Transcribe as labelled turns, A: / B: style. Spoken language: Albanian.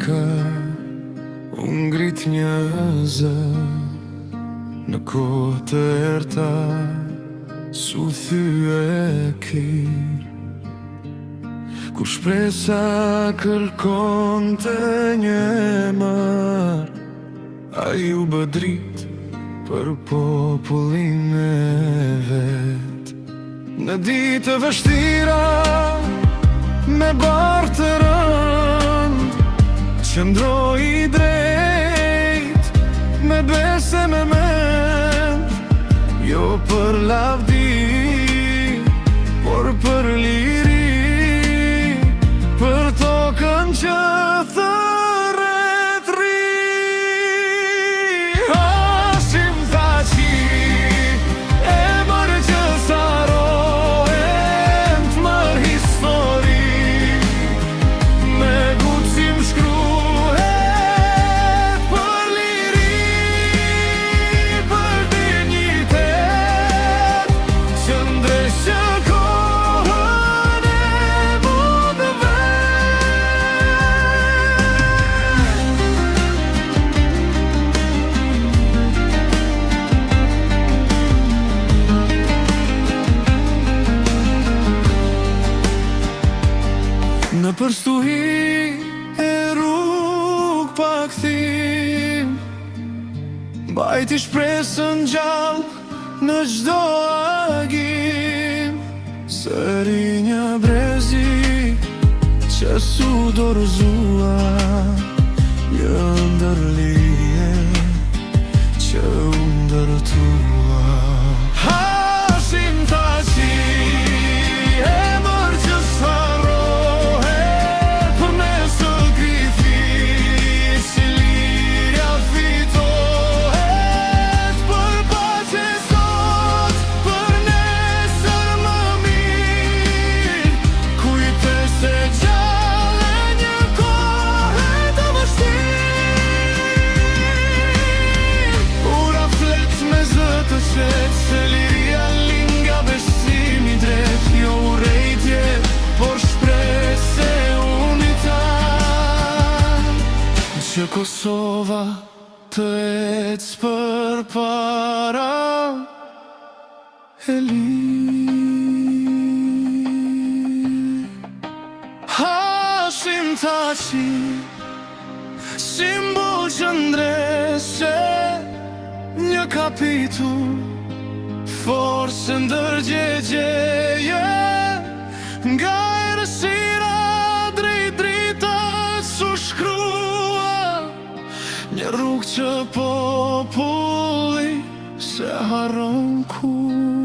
A: ka unë ngrit një zë në kohë të erta su thye kir kur shpresa kërkon të një emër ai u bë drit për popullin e vet në ditë të vështira me barë të rënd qëndroj i drejt me bese me mend jo për lavdi por për liri për tokën që thërret ri Hashim Thaçi emër që sarohen të mër histori me guxim shkruhet për liri për dignitet që ndreshë kohën e mundëve në përstuhi e rrug pa kthim mbajti shpresën gjallë në çdo agim sëri një brezi që su dorëzua një ndërlije që u ndërtua Hashim Thaçi emër që sarohet përmes sakrificë liria fitohet për paqe sot për nesër më mirë kujtes se gjallë një kohë të vështirë ura flet me zë të qetë se liria lin nga besimi drejt jo urrejtje por shpresë unitar që Kosova të ecë përpara e lirë Hashim Thaçi simbol që ndreshe një kapitull forse ndërgjegjeje nga errësira drejt dritës u shkrua një rrugë që populli se harron kur